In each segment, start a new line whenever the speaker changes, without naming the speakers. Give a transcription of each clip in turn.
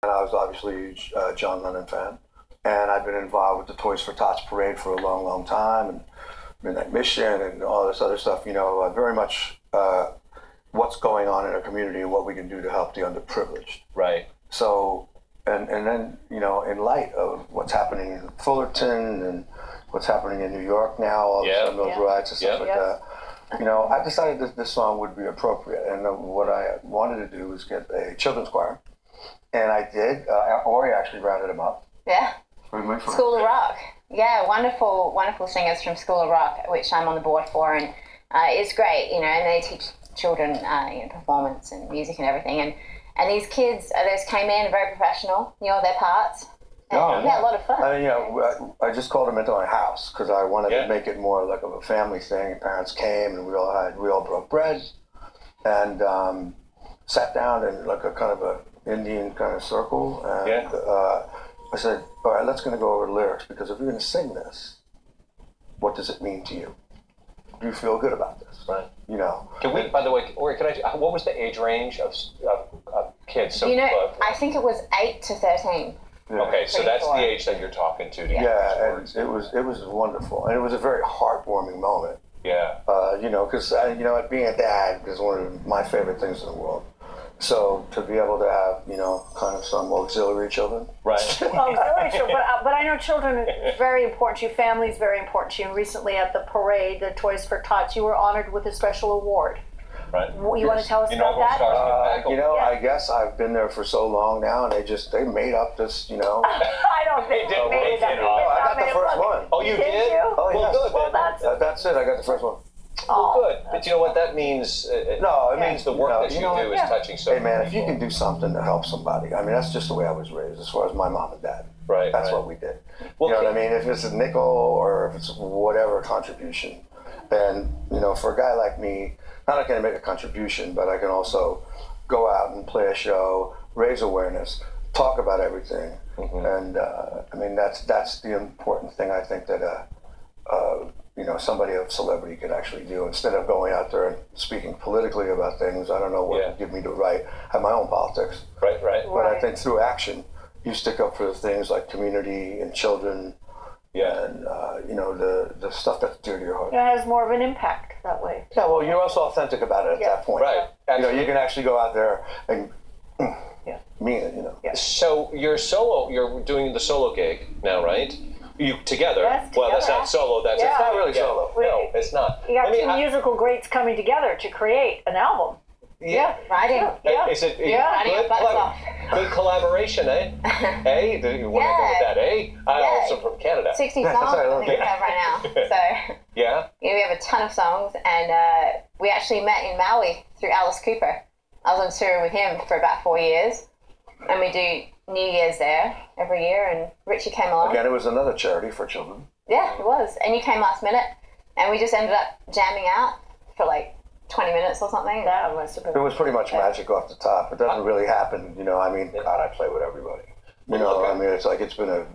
And I was obviously a huge John Lennon fan. And I've been involved with the Toys for Tots parade for a long, long time, and Midnight Mission and all this other stuff, very much what's going on in our community and what we can do to help the underprivileged.
Right.
So, and then, in light of what's happening in Fullerton and what's happening in New York now, all those riots and stuff like that, I decided that this song would be appropriate. And what I wanted to do was get a children's choir. And I did. Ori actually rounded him up.
Yeah. School of Rock. Yeah, wonderful, wonderful singers from School of Rock, which I'm on the board for. And it's great, and they teach children performance and music and everything. And these kids, those came in very professional, knew all their parts. And we had a lot of fun.
I just called them into my house because I wanted to make it more like of a family thing. Parents came and we all broke bread and sat down in like a kind of a Indian kind of circle. And I said, all right, let's go over the lyrics, because if you're going to sing this, what does it mean to you? Do you feel good about this?
Right.
Can
we, by the way, Ori, what was the age range of kids? So,
I think it was 8 to 13.
Yeah.
Okay, so that's the age that you're talking to.
Yeah, and it was wonderful, and it was a very heartwarming moment.
Yeah.
Because being a dad is one of my favorite things in the world. So to be able to have, kind of some auxiliary children.
Right.
Auxiliary children, but I know children are very important to you, family is very important to you. And recently at the parade, the Toys for Tots, you were honored with a special award.
Right.
You want to tell us about that?
I guess I've been there for so long now, and they made up this,
I don't think they made it up.
I got the first one.
Oh, you did?
Oh,
well,
yes.
good.
Well,
that's it. I got the first one.
Well, good. But you know what that means? It means the work that you do is touching so many
Hey, man, if
people.
you can do something to help somebody, that's just the way I was raised as far as my mom and dad.
Right.
That's what we did.
Well,
you know what I mean? If it's a nickel or if it's whatever contribution, then, for a guy like me, not only can I make a contribution, but I can also go out and play a show, raise awareness, talk about everything. And, that's the important thing I think that, somebody of celebrity could actually do. Instead of going out there and speaking politically about things, I don't know what would give me the right. I have my own politics.
Right.
But I think through action, you stick up for things like community and children.
Yeah.
And, the stuff that's dear to your heart.
It has more of an impact that way.
Yeah, well, you're also authentic about it at that point.
Right.
You can actually go out there and mean it,
Yeah.
So you're doing the solo gig now, right? You together?
Yes,
well, that's
together.
not solo. That's
It's not really solo.
No, it's not.
You got two musical greats coming together to create an album.
Writing.
Yeah.
Is it
Writing your butts off.
good collaboration, eh? Hey, do you want to go with that, eh? I'm also from Canada.
60 songs I think we have right now. So
Yeah?
we have a ton of songs, and we actually met in Maui through Alice Cooper. I was on tour with him for about 4 years, and we do New Year's there every year, and Richie came along.
Again, it was another charity for children.
Yeah, it was. And you came last minute, and we just ended up jamming out for like 20 minutes or something.
That must have been.
It was pretty much magic off the top. It doesn't really happen, God, I play with everybody. It's like it's been and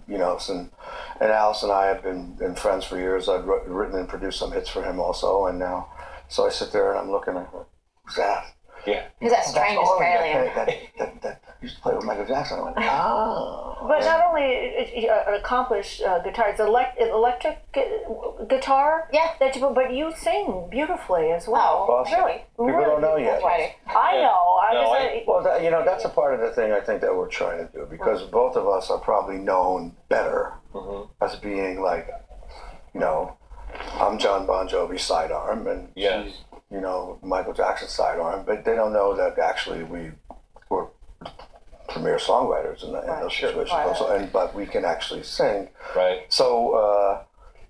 Alice and I have been friends for years. I've written and produced some hits for him also, and now, so I sit there and I'm looking at who's that?
Yeah.
Who's that strange Australian?
That used to play with Michael Jackson. I went, oh.
But not only an accomplished guitar, it's electric guitar.
Yeah.
But you sing beautifully as well.
Oh,
Awesome.
really?
People don't know yet.
I know.
Well, that's a part of the thing I think that we're trying to do, because both of us are probably known better as being like, I'm John Bon Jovi's sidearm, and she's, Michael Jackson's sidearm, but they don't know that actually we were premier songwriters in those situations also, but we can actually sing.
Right.
So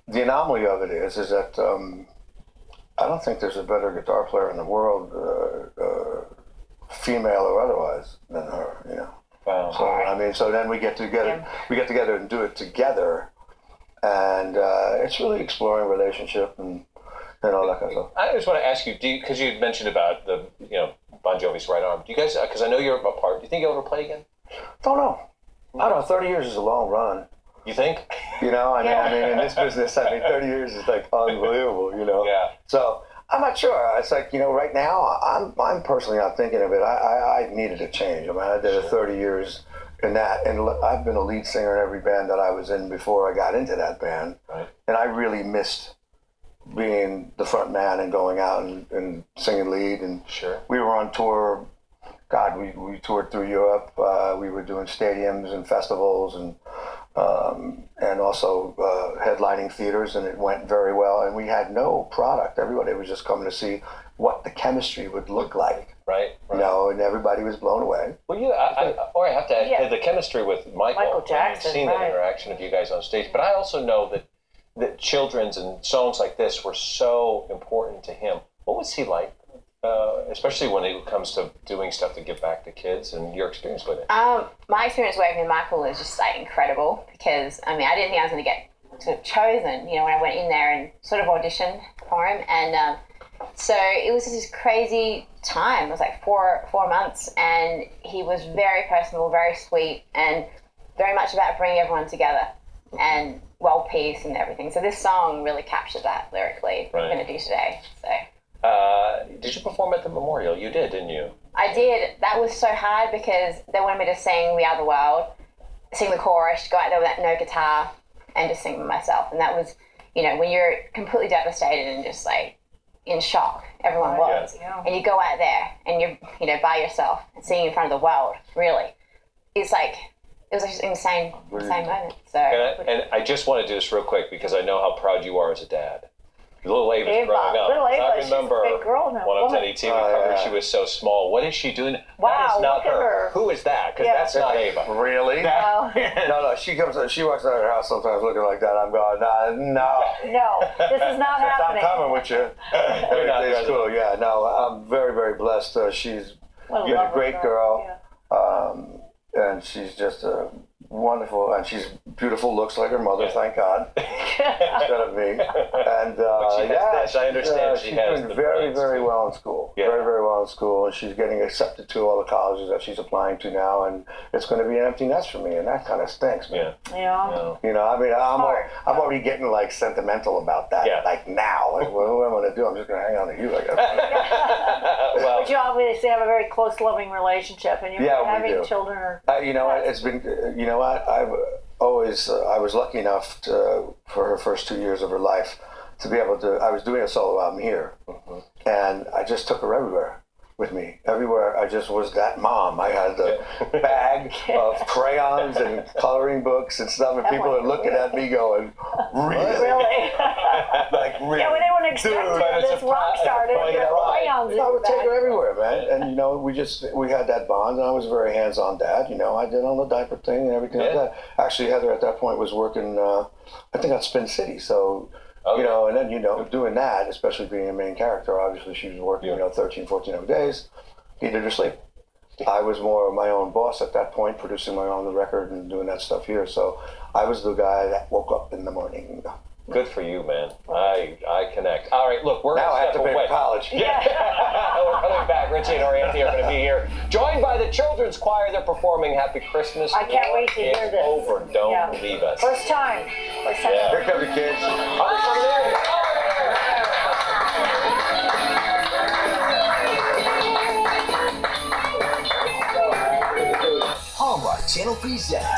the anomaly of it is that I don't think there's a better guitar player in the world, female or otherwise, than her.
Wow.
So then we get together and do it together, and it's really exploring relationship and all that kind of stuff.
I just want to ask you, because you mentioned about the Bon Jovi's right arm. Do you guys? Because I know you're apart. Do you think you'll ever play again?
Don't know. I don't know. 30 years is a long run.
You think?
In this business, 30 years is like unbelievable.
Yeah.
So I'm not sure. It's like right now, I'm personally not thinking of it. I needed a change. I did a 30 years in that. And I've been a lead singer in every band that I was in before I got into that band.
Right.
And I really missed being the front man and going out and singing lead. And
Sure.
we were on tour. God, we toured through Europe. We were doing stadiums and festivals and also headlining theaters, and it went very well. And we had no product. Everybody was just coming to see what the chemistry would look like.
Right.
You know, and everybody was blown away.
Well, I have to add,
Yeah.
the chemistry with Michael
Jackson,
I've seen
right.
that interaction of you guys on stage, but I also know that children's and songs like this were so important to him. What was he like, especially when it comes to doing stuff to give back to kids, and your experience with it?
My experience working with Michael is just like incredible, because I mean, I didn't think I was going to get sort of chosen, you know, when I went in there and sort of auditioned for him. And so it was just this crazy time. It was like four months, and he was very personable, very sweet, and very much about bringing everyone together and world peace and everything. So this song really captured that lyrically.
Right.
We're going to do today. So
did you perform at the memorial? You did, didn't you?
I did. That was so hard because they wanted me to sing "We Are the World," sing the chorus, go out there with no guitar, and just sing by myself. And that was, you know, when you're completely devastated and just like in shock, everyone was,
Yeah.
and you go out there and you're, you know, by yourself and singing in front of the world. Really, it's like it was just an insane moment. So
And I just want to do this real quick because I know how proud you are as a dad. Little Ava's growing up.
Little Ava,
I
she's a
remember
big girl now.
one of
Woman.
Teddy TV covered. She was so small. What is she doing?
Wow,
that is not
look at her.
Who is that? Because
Yeah.
that's not Ava.
Really?
Oh.
No, she walks out of her house sometimes looking like that. I'm going, no.
No, this is not
I'm
happening.
coming with you. Everything's cool. Yeah, no, I'm very, very blessed. She's
What
been a
lovely
great girl.
Yeah.
And she's just wonderful, and she's beautiful, looks like her mother, thank God, instead of me. And
she has this, I understand she
she's
has
doing
the
very,
brains
very
to-
well in school.
Yeah.
Very, very well in school, and she's getting accepted to all the colleges that she's applying to now, and it's going to be an empty nest for me, and that kind of stinks, man.
Yeah.
Yeah.
No.
You know, I mean,
hard.
I'm already getting like sentimental about that.
Yeah.
Like now, like, what am I going to do? I'm just going to hang on to you, I guess.
Well,
But you obviously have a very close, loving relationship, and you're
Yeah, we
having
do.
children. Or,
You know what? It's been. You know what? I've always. I was lucky enough to, for her first 2 years of her life, to be able to. I was doing a solo album here, and I just took her everywhere with me. Everywhere, I just was that mom. I had the bag of crayons and coloring books and stuff, and people are looking at me going, "Really?
really?
Like really?"
Yeah, when they wouldn't expect
Dude,
you,
it's
this
a
rock star to
yeah,
have
right.
crayons in
I
your
would take
bag.
her everywhere, man. And you know, we had that bond, and I was a very hands-on dad. You know, I did all the diaper thing and everything like that. Actually, Heather at that point was working, I think, at Spin City. So, you know, and then, you know, doing that, especially being a main character, obviously she was working, you know, 13, 14 hour days, needed her sleep. I was more my own boss at that point, producing my own record and doing that stuff here. So I was the guy that woke up in the morning.
good for you, man. I connect. All right, look, we're
Now
gonna
I have to
step
pay
away.
for college.
We're coming back. Richie and Orianthi are going to be here, joined by the children's choir. They're performing "Happy Christmas."
I can't wait to hear
It's
this.
over. Don't
Yeah.
leave us.
First time. First time.
Yeah.
Here come the kids.
Hallmark Channel presents